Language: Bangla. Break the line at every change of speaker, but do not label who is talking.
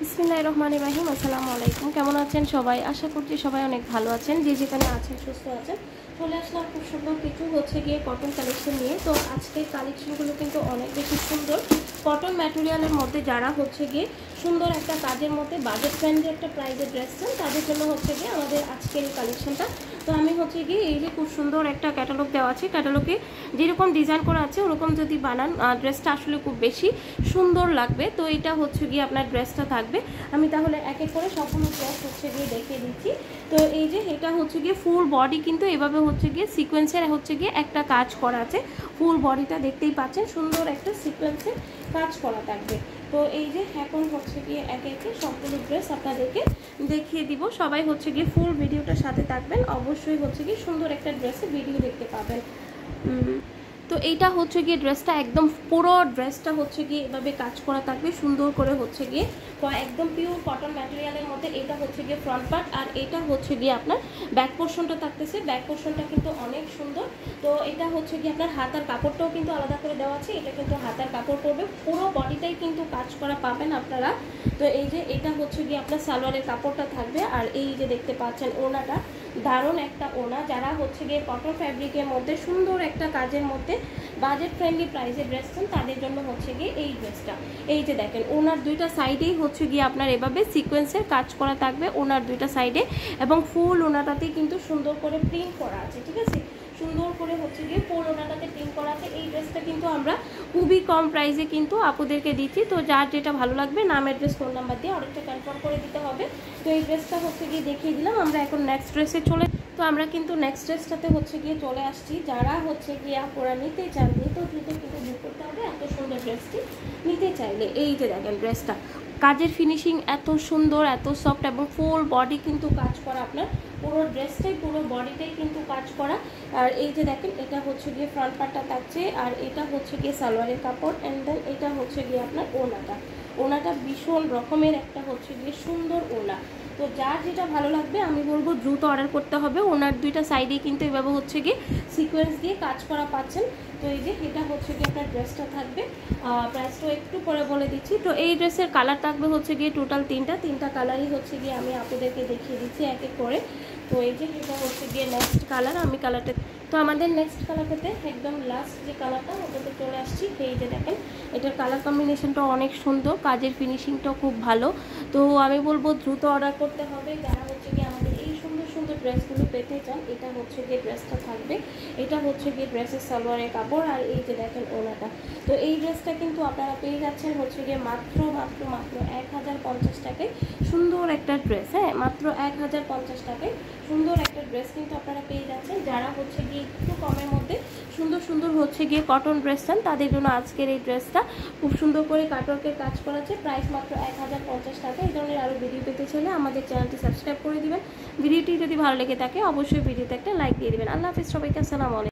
বিসমিল্লাহির রহমানির রহিম। আসসালামু আলাইকুম। কেমন আছেন সবাই? আশা করছি সবাই অনেক ভালো আছেন, যে যেখানে আছেন সুস্থ আছেন। চলে আসলাম খুব সুন্দর কিছু গিয়ে কটন কালেকশন নিয়ে। তো আজকের কালেকশনগুলো কিন্তু অনেক বেশি সুন্দর কটন ম্যাটেরিয়ালের মধ্যে। যারা গিয়ে সুন্দর একটা কাজের মধ্যে বাজেট ফ্রেন্ডলি একটা প্রাইজের ড্রেস চান, তাদের জন্য গিয়ে আমাদের আজকের এই কালেকশনটা। তো আমি গিয়ে এই যে খুব সুন্দর একটা ক্যাটালগ দেওয়া আছে, ক্যাটালগে যেরকম ডিজাইন করা আছে ওরকম যদি বানান ড্রেসটা আসলে খুব বেশি সুন্দর লাগবে। তো এটা গিয়ে আপনার ড্রেসটা থাকবে। আমি তাহলে এক এক করে সবগুলো ড্রেস গিয়ে দেখিয়ে দিচ্ছি। তো এই যে এটা গিয়ে ফুল বডি কিন্তু এভাবে গিয়ে সিকোয়েন্সের গিয়ে একটা কাজ করা আছে। ফুল বডিটা দেখতেই পাচ্ছেন, সুন্দর একটা সিকোয়েন্সের কাজ করা থাকবে। তো এই যে এখন গিয়ে একে একে সবগুলো ড্রেস আপনাদেরকে দেখিয়ে দিব। সবাই গিয়ে ফুল ভিডিওটার সাথে থাকবেন, অবশ্যই গিয়ে সুন্দর একটা ড্রেসের ভিডিও দেখতে পাবেন। তো এইটা গিয়ে ড্রেসটা একদম পুরো ড্রেসটা গিয়ে এভাবে কাজ করা থাকবে সুন্দর করে গিয়ে একদম পিওর কটন ম্যাটেরিয়ালের মধ্যে। এটা গিয়ে ফ্রন্ট পার্ট, আর এটা গিয়ে আপনার ব্যাক পোর্শনটা থাকতেছে। ব্যাক পোর্শনটা কিন্তু অনেক সুন্দর। তো এটা গিয়ে আপনার হাতার কাপড়টাও কিন্তু আলাদা করে দেওয়া আছে। এটা কিন্তু হাতার কাপড় পরবে, পুরো বডিটাই কিন্তু কাজ করা পাবেন আপনারা। তো এই যে এটা গিয়ে আপনার সালোয়ারের কাপড়টা থাকবে, আর এই যে দেখতে পাচ্ছেন ওনাটা দারুণ একটা ওনা। যারা গিয়ে কটন ফ্যাব্রিকের মধ্যে সুন্দর একটা কাজের মধ্যে বাজেট ফ্রেন্ডলি প্রাইসে ড্রেস চান, তাদের জন্য গিয়ে এই ড্রেসটা। এই যে দেখেন ওনার দুইটা সাইডেই গিয়ে আপনার এভাবে সিকোয়েন্সের কাজ করা থাকবে ওনার দুইটা সাইডে, এবং ফুল ওনাটাতেই কিন্তু সুন্দর করে প্রিন্ট করা আছে। ঠিক আছে, সুন্দর করে গিয়ে ফুল ওনাটাতে প্রিন্ট করা আছে। এই ড্রেসটা কিন্তু আমরা খুবই কম প্রাইসে কিন্তু আপুদেরকে দিচ্ছি। তো যার যেটা ভালো লাগবে নাম অ্যাড্রেস ফোন নাম্বার দিয়ে অর্ডারটা কনফার্ম করে দিতে হবে। তো এই ড্রেসটা গিয়ে দেখিয়ে দিলাম। আমরা এখন নেক্সট ড্রেসে চলে, তো আমরা কিন্তু নেক্সট ড্রেসটাতে গিয়ে চলে আসছি। যারা গিয়ে আপনারা নিতে চান দ্রুত কিন্তু বুক করতে হবে এত সুন্দর ড্রেসটি নিতে চাইলে। এই যে দেখেন ড্রেসটা কাজের ফিনিশিং এত সুন্দর, এত সফট, এবং ফুল বডি কিন্তু কাজ করা আপনার পুরো ড্রেসটাই পুরো বডিটাই কিন্তু কাজ করা। আর এই যে দেখেন এটা গিয়ে ফ্রন্ট পার্টটা থাকছে, আর এটা গিয়ে সালোয়ারের কাপড়, অ্যান্ড দেন এটা গিয়ে আপনার ওনাটা ভীষণ রকমের একটা গিয়ে সুন্দর ওনা। তো যার যেটা ভালো লাগবে আমি বলবো দ্রুত অর্ডার করতে হবে। ওনার দুইটা সাইডে কিন্তু এভাবে গিয়ে সিকোয়েন্স দিয়ে কাজ করা পাচ্ছেন। তো এই যে এটা গিয়ে আপনার ড্রেসটা থাকবে। প্রাইসটাও একটু পরে বলে দিচ্ছি। তো এই ড্রেসের কালার থাকবে গিয়ে টোটাল তিনটা কালারই গিয়ে আমি আপনাদেরকে দেখিয়ে দিচ্ছি এক এক করে। তো এই যে এটা গিয়ে নেক্সট কালার, আমি কালারটা, তো আমাদের নেক্সট কালারটাতে একদম লাস্ট যে কালারটা ওটাতে চলে আসছি। এই যে দেখেন এটার কালার কম্বিনেশনটা অনেক সুন্দর, কাজের ফিনিশিংটাও খুব ভালো। তো আমি বলবো দ্রুত অর্ডার করতে হবে যারা গিয়ে আমাদের এই সুন্দর সুন্দর ড্রেসগুলো পেতে চান। এটা গিয়ে ড্রেসটা থাকবে, এটা গিয়ে ড্রেসের সালোয়ারের কাপড়, আর এই যে দেখেন ওনাটা। তো এই ড্রেসটা কিন্তু আপনারা পেয়ে যাচ্ছেন গিয়ে মাত্র 1050 টাকায় সুন্দর একটা ড্রেস। হ্যাঁ, মাত্র 1050 টাকায় সুন্দর একটা ড্রেস কিন্তু আপনারা পেয়ে যাচ্ছেন। যারা গিয়ে একটু কমের মধ্যে সুন্দর সুন্দর গিয়ে কটন ড্রেস চান, তাদের জন্য আজকের এই ড্রেসটা খুব সুন্দর করে কাটওয়ার্কের কাজ করা আছে। প্রাইস মাত্র 1050 টাকা। এই ধরনের আরও ভিডিও পেতে চাইলে আমাদের চ্যানেলটি সাবস্ক্রাইব করে দিবেন। ভিডিওটি যদি ভালো লেগে থাকে অবশ্যই ভিডিওতে একটা লাইক দিয়ে দিবেন। আল্লাহ হাফিজ সবাইকে, আসসালামু আলাইকুম।